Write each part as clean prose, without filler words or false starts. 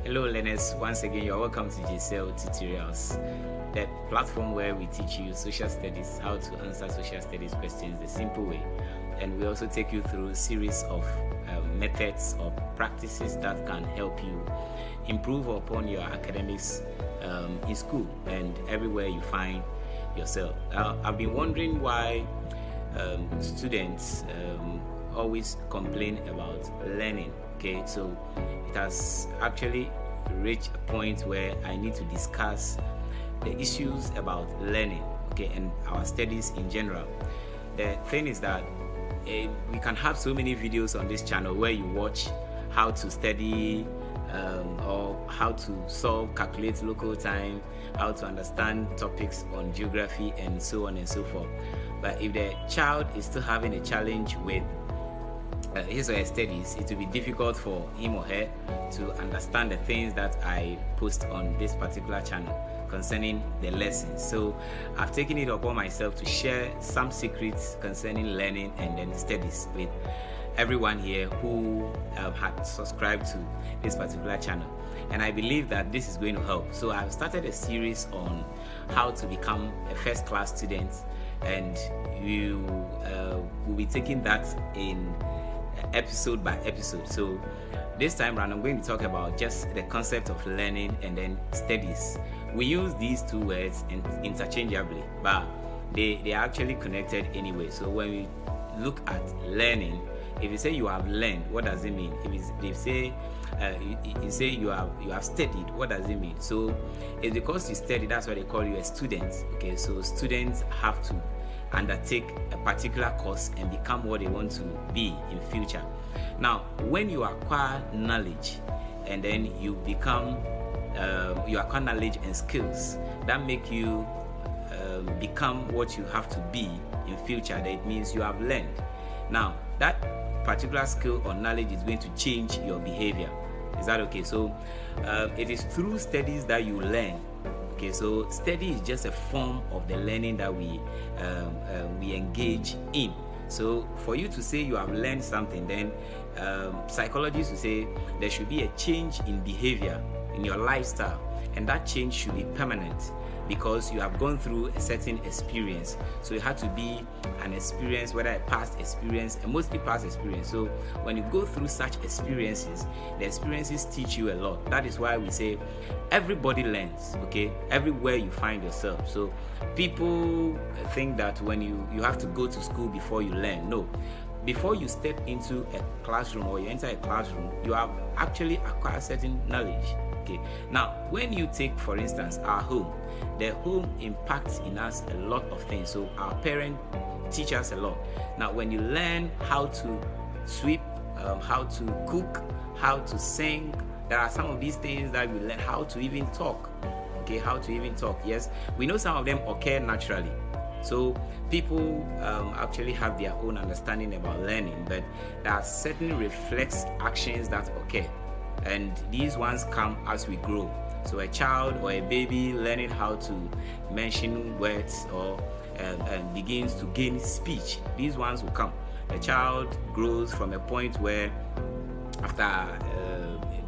Hello learners, once again you're welcome to JCL Tutorials, the platform where we teach you social studies, how to answer social studies questions the simple way, and we also take you through a series of methods or practices that can help you improve upon your academics in school and everywhere you find yourself. I've been wondering why students always complain about learning. Okay, so it has actually reached a point where I need to discuss the issues about learning, okay, and our studies in general. The thing is that we can have so many videos on this channel where you watch how to study or how to calculate local time, how to understand topics on geography and so on and so forth. But if the child is still having a challenge with his or her studies, it will be difficult for him or her to understand the things that I post on this particular channel concerning the lessons. So I've taken it upon myself to share some secrets concerning learning and then studies with everyone here who had subscribed to this particular channel, and I believe that this is going to help. So I've started a series on how to become a first-class student, and you will be taking that in episode by episode. So this time around I'm going to talk about just the concept of learning and then studies. We use these two words interchangeably, but they are actually connected anyway. So when we look at learning, if you say you have learned, what does it mean? If you say you have studied, what does it mean? So it's because you study, that's why they call you a student. Okay, so students have to undertake a particular course and become what they want to be in future. Now, when you acquire knowledge and then you acquire knowledge and skills that make you become what you have to be in future, that means you have learned. Now, that particular skill or knowledge is going to change your behavior. Is that okay? So it is through studies that you learn. Okay, so study is just a form of the learning that we engage in. So for you to say you have learned something, then psychologists will say there should be a change in behavior, in your lifestyle, and that change should be permanent because you have gone through a certain experience. So it had to be an experience, whether a past experience, and mostly past experience. So when you go through such experiences, the experiences teach you a lot. That is why we say everybody learns, okay, everywhere you find yourself. So people think that when you have to go to school before you learn. No. Before you step into a classroom or you enter a classroom, you have actually acquired certain knowledge. Okay. Now, when you take, for instance, our home, the home impacts in us a lot of things. So our parents teach us a lot. Now, when you learn how to sweep, how to cook, how to sing, there are some of these things that we learn. How to even talk. Okay, how to even talk. Yes, we know some of them occur naturally. So people actually have their own understanding about learning, but there are certain reflex actions that occur, and these ones come as we grow. So a child or a baby learning how to mention words or begins to gain speech, these ones will come. The child grows from a point where after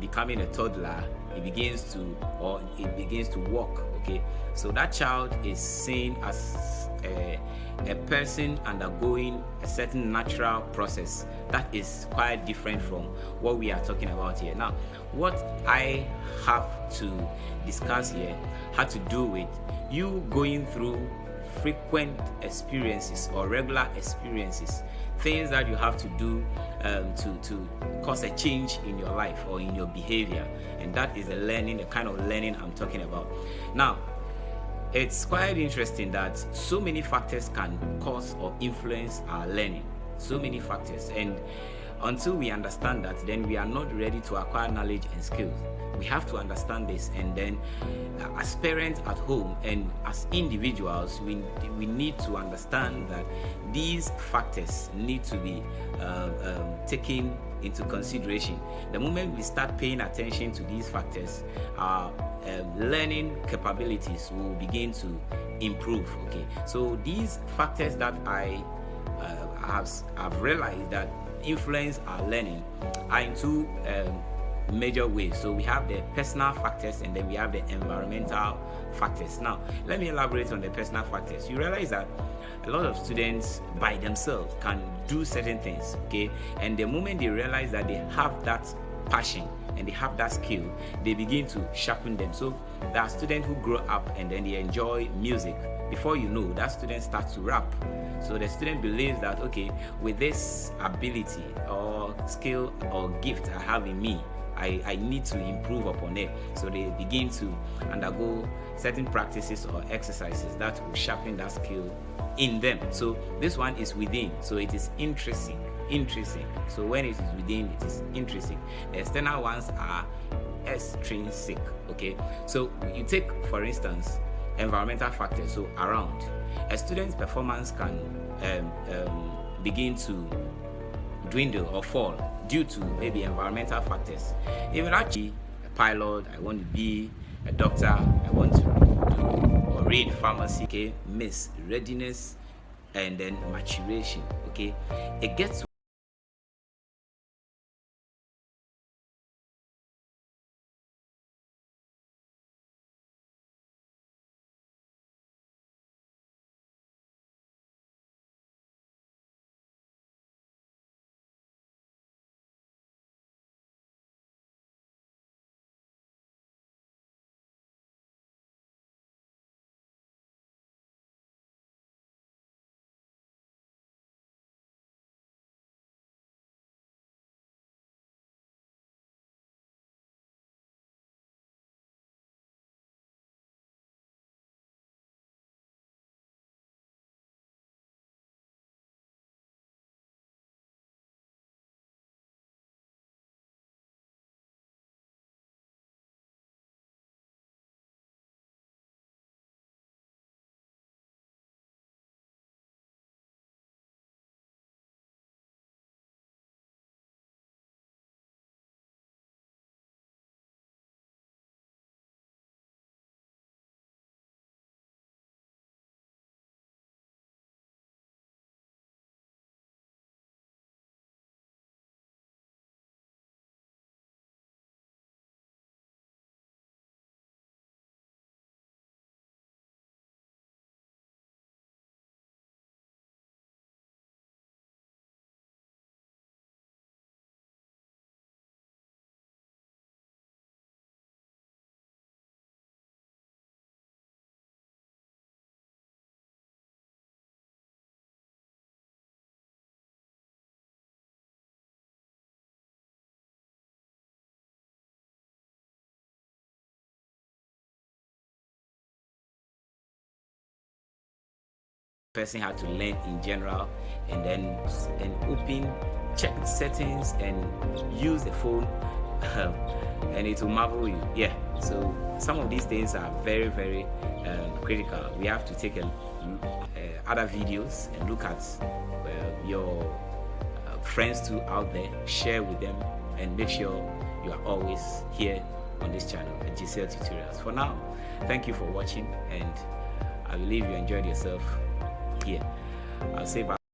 becoming a toddler, it begins to walk. Okay, so that child is seen as a person undergoing a certain natural process that is quite different from what we are talking about here. Now, what I have to discuss here had to do with you going through frequent experiences or regular experiences, things that you have to do to cause a change in your life or in your behavior, and that is the learning, the kind of learning I'm talking about. Now, it's quite interesting that so many factors can cause or influence our learning. So many factors, and until we understand that, then we are not ready to acquire knowledge and skills. We have to understand this, and then as parents at home and as individuals, we need to understand that these factors need to be taken into consideration. The moment we start paying attention to these factors, our learning capabilities will begin to improve. Okay, so these factors that I've realized that influence our learning are into major ways. So we have the personal factors and then we have the environmental factors. Now, let me elaborate on the personal factors. You realize that a lot of students by themselves can do certain things, okay? And the moment they realize that they have that passion and they have that skill, they begin to sharpen them. So there are students who grow up and then they enjoy music. Before you know, that student starts to rap. So the student believes that, okay, with this ability or skill or gift I have in me, I need to improve upon it. So they begin to undergo certain practices or exercises that will sharpen that skill in them. So this one is within, so it is intrinsic. So when it is within, it is intrinsic. The external ones are extrinsic. Okay, so you take, for instance, environmental factors. So around, a student's performance can begin to dwindle or fall due to maybe environmental factors. Even actually a pilot, I want to be a doctor, I want to do or read pharmacy, okay, miss readiness and then maturation. Okay, it gets person had to learn in general and then open, check settings and use the phone and it will marvel you. Yeah, so some of these things are very, very critical. We have to take other videos and look at your friends too out there, share with them and make sure you are always here on this channel at GCL Tutorials. For now, thank you for watching and I believe you enjoyed yourself here. I'll say bye.